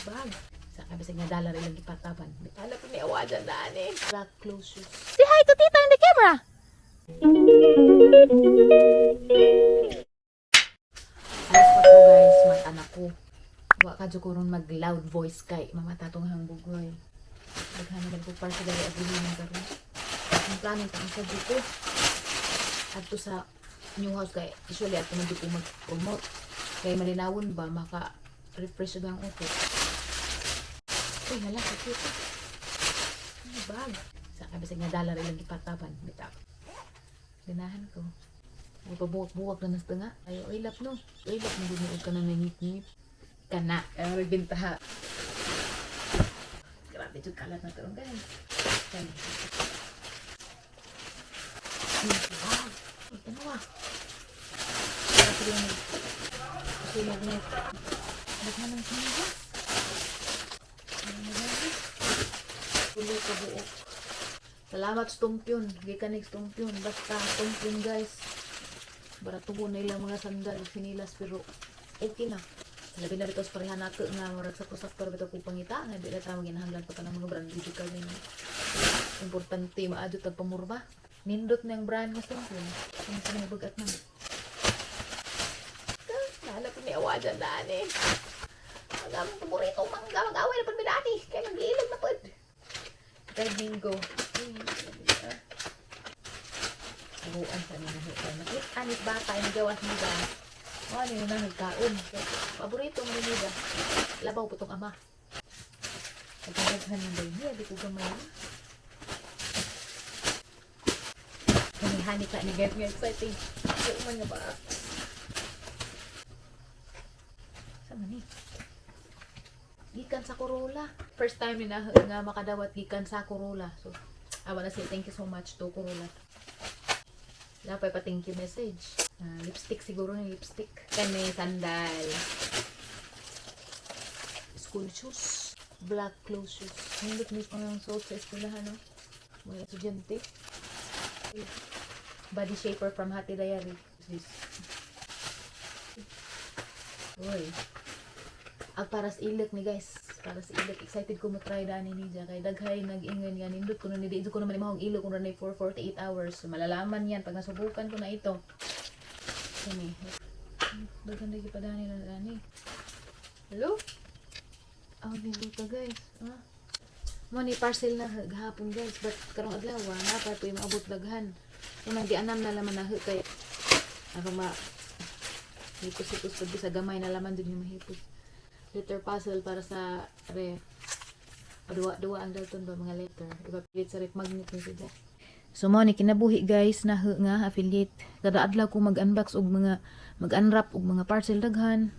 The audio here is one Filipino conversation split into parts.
bag. Sa kabisig nga dollar ilang ipataban. Ala po ni awajan daan eh. Black close shoes. Say hi to Tita in the camera. Alas pa to guys, mat anak ko. Wa ka jud ko ron mag loud voice kay mamatatong hang bugoy. Daghan ko para sa dali abilin karon. Ang planning ko sa dito. Adto sa new house kay usually ato man dito mag-promote. Kay malinawon ba maka refresh ang utot. Uy, hala, cute. Ano bag? Sa kabisig nga dollar ilang ipataban. Bitaw. Ganahan ko. May pabuwak-buwak na nas nga. Ay, oilap no. Oilap mo gumuod ka na nangit-ngit. Kana. Ay, magbintaha. Grabe, jud kalat na karon guys. Kan. Wow. Ito na wa. Kasi yung sulag na. Naghan ng sinigas. Tuloy ka buok. Salamat Stumpyon. Gikanig Stumpyon. Basta Stumpyon guys. Baratubo na ilang mga sandal sinilas pero okay na. Labi na dito sa pareha nato nga marag sa kusaktor bito ko pangita nga di na tayo ginahanglan pa kanang mga brand digital din. Importante maadyo tag pamurba. Nindot na yung brand nga Stumpyon. Ano sa mga bagat man. Nala ko ni awajan daan eh. Ang paborito mangga mag-away na pagmidani. Kaya mag-iilag na pod. Kaya bingo. Buwan sa nila. Nakit anit bata yung gawas nila. Ano yun na nagkaon. Paborito mo nila. Labaw po itong ama. Nagkagaghan ng bayi. Di ko gamay. Hanihani ka ni Gert. Exciting. Ito man nga ba? Sama ni? Gikan sa Corolla. First time na nga makadawat gikan sa Corolla. So, I wanna say thank you so much to Corolla. Napay pa thank you message. Lipstick siguro ni lipstick. Kani sandal. School shoes. Black clothes shoes. Nindot mismo ng suot sa eskwelahan, no? Mga estudyante. Body shaper from Hati Diary. This. Uy. Ang paras ilik ni guys. Paras ilik. Excited ko matry daan ni Nija. Kay daghay nag-ingon nga nindot ko na nidito ko naman imahong ilok kung na for 48 hours. So, malalaman yan pag nasubukan ko na ito. Kani. Daghan lagi pa daan na daan. Hello? Oh, nindot guys. Ha? Mo ni parcel na gahapon guys. But karong adlaw napay po yung maabot daghan. Kung di anam na laman na kay ako hipos-hipos pag sa gamay na laman din yung mahipos. Letter puzzle para sa ref. Dua ang dalton ba mga letter. Ipapilit sa ref magnet ni siya. So mo ni kinabuhi guys na nga affiliate. Kada adlaw ko mag-unbox og mga mag-unwrap og mga parcel daghan.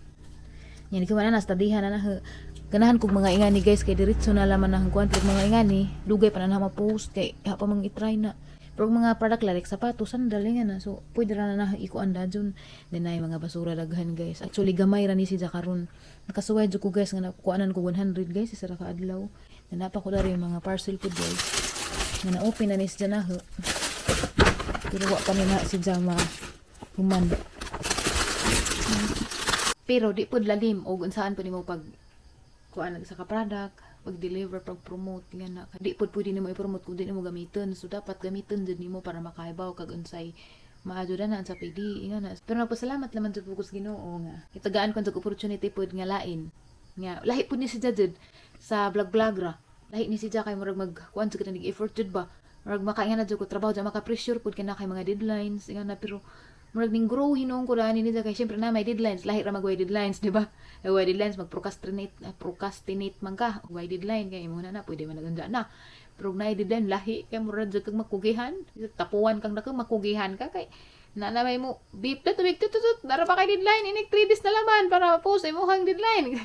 Yan ko na studyhan na ganahan kog mga ingani guys kay diretso na laman na kuan mga ingani. Dugay pa na ma-post kay pa mang i-try na. Pero mga product like sapatos, sandal nga na. So, pwede ra na ikuan da dyan. Then ay mga basura daghan guys. Actually, gamay ra ni si karon. Nakasuway dyan ko guys nga nakuanan ko 100 guys. Isa ra ka adlaw. Nanapa ko na rin yung mga parcel po guys. Nga na-open na ni si na. Pero wa pa na si ma human. Pero di po lalim. O saan po ni mo pag kuan sa ka-product. Pag-deliver, pag-promote, nga na. Di po pwede nimo i-promote kung di nimo gamitin. So, dapat gamitin din nimo para makahibaw kag unsay maadyo na sa PD. Nga na. Pero nagpasalamat naman sa Pugos Ginoo nga. Itagaan ko sa opportunity po nga lain. Nga, lahi po ni si Jadjud sa vlog-vlog ra. Lahi ni si Jadjud kay murag mag-kuan sa kanang effort jud ba. Murag makainga na jud ko trabaho dyan, maka-pressure po kaya na kay mga deadlines. Nga na, pero murag ning grow hinong ko daan ni kay syempre na may deadlines. Lahi ra mag-way deadlines, di ba? Way deadlines procrastinate man ka way deadline kay mo na pwede man naganda na pero na deadline lahi kay murad jud kag makugihan tapuan kang dako makugihan ka kay nanamay mo beep na tubig tutut dara pa kay deadline inig 3 days na laman para ma-post imo hang deadline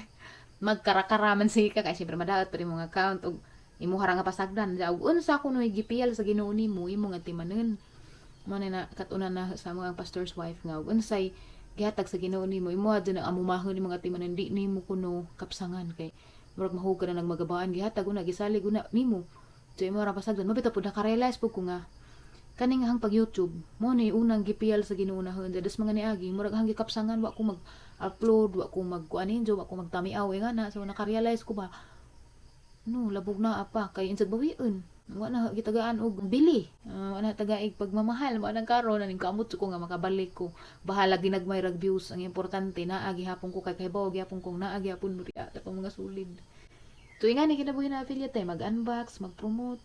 magkarakaraman si ka kay syempre madaot pa rin mga account og imo harang nga pasagdan og unsa kuno gipial sa Ginoo nimo imo nga timanon mo na katunan na sa mga pastor's wife nga og unsay gihatag sa Ginoo nimo imo adto na amumahon ni mga timanan di nimo kuno kapsangan kay murag mahug ka na nagmagabaan gihatag una gisalig una nimo so imo ra pasagdan mabita pud naka-realize pud ko nga kaning hang pag YouTube mo ni unang gipiyal sa ginuunahon des mga niagi murag hang gikapsangan wa ko mag-upload wa ko magkuanin jo wa ko magtamiaw nga na so naka-realize ko ba no labog na apa kay insag bawion wa na gitagaan og bili wa na tagaig pagmamahal wa nang karon ning kamot ko nga makabalik ko bahala ginagmay rag views ang importante naa gihapon ko kay kahibaw gihapon kong naa gihapon mo riya ta mga sulid tuig nga ni kinabuhi na affiliate mag-unbox mag-promote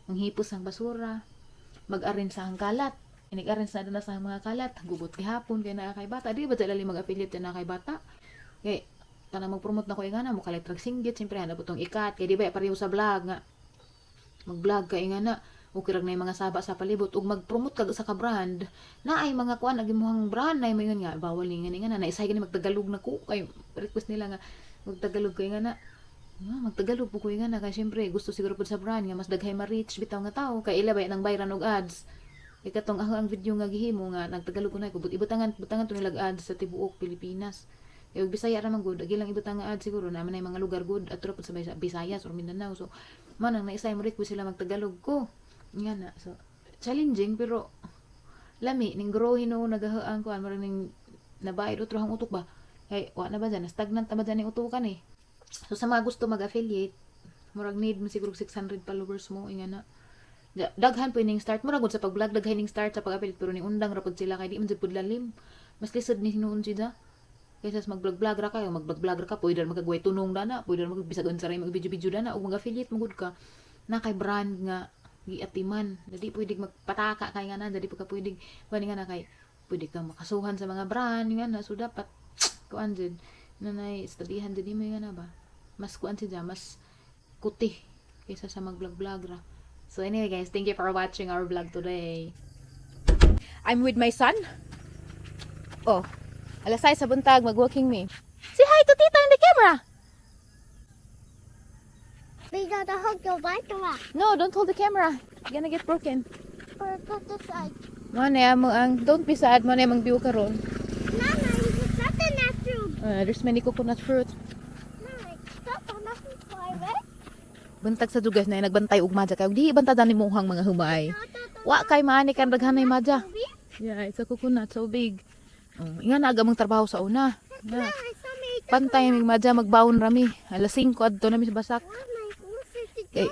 manghipos ang basura mag-arrange sa kalat inig-arrange na sa mga kalat gubot gihapon kay naa kay bata di ba dali mag-affiliate na kay bata kay tanang mag-promote na ko nga na mo kalit rag singgit siyempre hanap utong ikat kay di ba pareho sa vlog nga mag-vlog kay nga na okay rag na yung mga saba sa palibot ug mag-promote kag sa ka-brand na ay mga kuan agimuhang brand na mayon nga bawal ni nga na isay gani magtagalog na ko kay request nila nga magtagalog kay nga na magtagalog po ko nga na kay syempre gusto siguro pud sa brand nga mas daghay ma-reach bitaw nga tao kay ila ba nang bayran og ads kay katong ang video nga gihimo nga nagtagalog ko na kubot ibutangan to nilag ads sa tibuok Pilipinas kay og Bisaya ra man gud agi lang ibutang nga ads siguro naman ay mga lugar gud atro pud sa Visayas or Mindanao so manang naisay mo request sila magtagalog ko nga na so challenging pero lami ning grow hino nagahaan ko mara ning nabayad utro hang utok ba kay wa na ba dyan stagnant na ba dyan ning utukan eh so sa mga gusto mag-affiliate murag need mo siguro 600 followers mo nga na daghan po ning start murag gud sa pag-vlog daghan ning start sa pag-affiliate pero ni undang ra pud sila kay di man jud pud lalim mas lisod ni hinuon sida kaysa mag-vlog ra kayo mag-vlog ra ka pwede magagway tunong dana pwede magbisag unsa ray mag-video dana ug mag-affiliate mo gud ka na kay brand nga giatiman dadi pwede magpataka kay nga na dadi pagka pwede bani nga na kay pwede ka makasuhan sa mga brand nga na so dapat kuan jud nanay studyhan jud mo nga na ba mas kuan siya mas kuti kaysa sa mag-vlog ra so anyway guys thank you for watching our vlog today. I'm with my son. Oh alas 6 sa buntag mag-walking me. Say hi to tita in the camera. We gotta hold your camera. No, don't hold the camera. You're gonna get broken. Or put this side. Mona mo ang don't be sad mo na mang view karon. Mama, it's not enough fruit. There's many coconut fruit. Mama, stop on nothing fly, right? Buntag sa dugas na nagbantay og madya kay di bantadan ni muhang mga humay. Wa kay maani kan daghanay madya. Yeah, it's a coconut so big. Nga naga mong trabaho sa una. Yeah. Pantay mig madya magbawon rami. Alas 5 adto nami sa basak. Okay.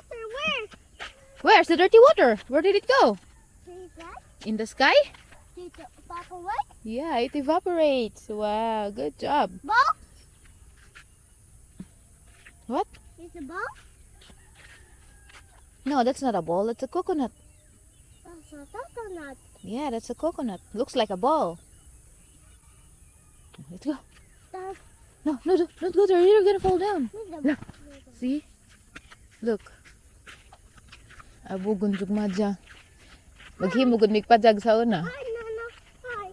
Where's the dirty water? Where did it go? In the sky? Did it evaporate? Yeah, it evaporates. Wow, good job. Ball? What? Is it a ball? No, that's not a ball. That's a coconut. That's a coconut. Yeah, that's a coconut. Looks like a ball. Let's go. That's No, don't go there. You're gonna fall down. the See? Look. Abugon jug madya. Maghimugod mig pajag sa una. Hi, Nana. Hi.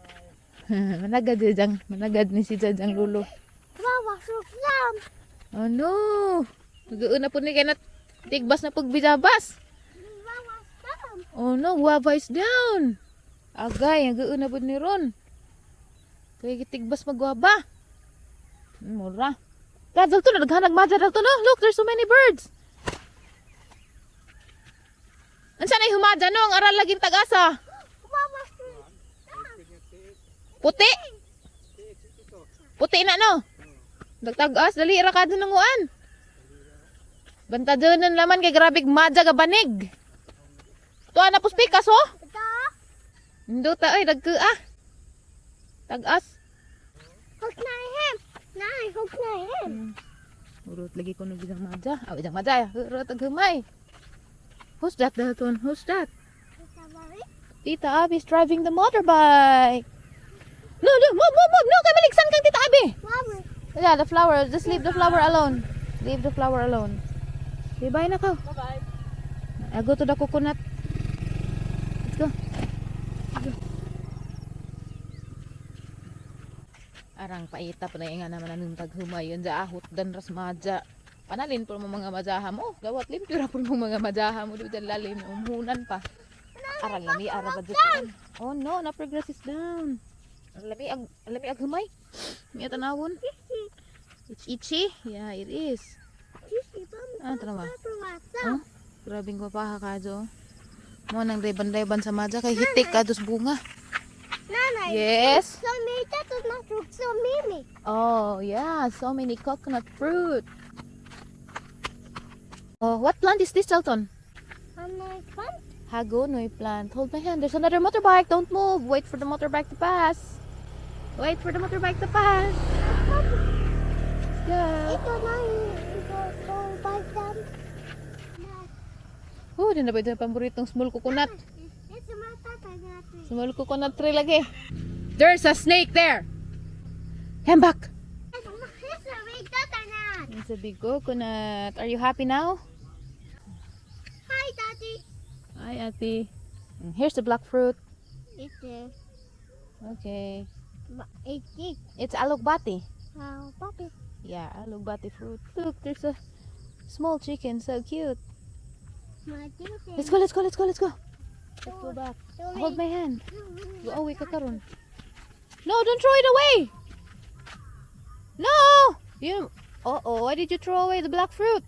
Managad ni si Jajang lulo. Mama, so down. Oh no. Nag-una po ni kay na tigbas na pagbijabas. Mama, down. Oh no, guava is down. Agay, nag-una po ni Ron. Kaya gitigbas magguaba. Mura. Dad, dagto na naghanag madya dagto no. Look, there's so many birds. Ansa na humadya no, ang aral laging tagasa. Mama, Puti. Puti na no. Dagtagas dali ra kadto nanguan. Bantadonan laman kay grabig madya ga banig. Tuwa na puspikas oh. ito. Induta ay dagka. Tagas. Hook na him. Nay, hook na him. Urut lagi ko nung bisang madya. Aw, bisang madya. Urut agumay. Who's that, Dalton? Who's that? Is that Mary? Tita Abby's driving the motorbike. No, move. No, kay maligsan kang Tita Abby. Mama. Yeah, the flower. Just leave the flower alone. Leave the flower alone. Okay, bye na ko. Bye-bye. I go to the coconut. Let's go. Arang paita pa na nga naman anong taghumayon sa ahot dan ras madya. Panalin po mo mga madyaha mo. Gawat limpira po mo mga madyaha mo. Doon lalim. Umuhunan pa. Arang lami. Arang ba dyan? Oh no, na progress is down. Lami ag humay. May tanawon. It's itchy. Yeah, it is. Ah, tanawa. Oh, grabing ko pa ka jo. Mo nang reban-reban sa madya kay hitik ados bunga. Nanay. Yes. So me that is not so mimi. Oh, yeah, so many coconut fruit. Oh, what plant is this, Elton? My fun. Hagonoy plant. Hold my hand. There's another motorbike. Don't move. Wait for the motorbike to pass. Wait for the motorbike to pass. Yeah. Ito na ito by them. Oh, din na ba ito yung paboritong small coconut? It's my tata natin. Small coconut tree lagi. There's a snake there. Come back. It's a big tata nat. It's a big coconut. Are you happy now? Hi, Daddy. Hi, Ate. Here's the black fruit. It's Okay. it. It's alugbati. Puppy. Yeah, alugbati fruit. Look, there's a small chicken. So cute. My chicken. Let's go, let's go, let's go, let's go. Let's go back. Sorry. Hold my hand. Go away ka karon. No, don't throw it away. No! You. Uh-oh, why did you throw away the black fruit?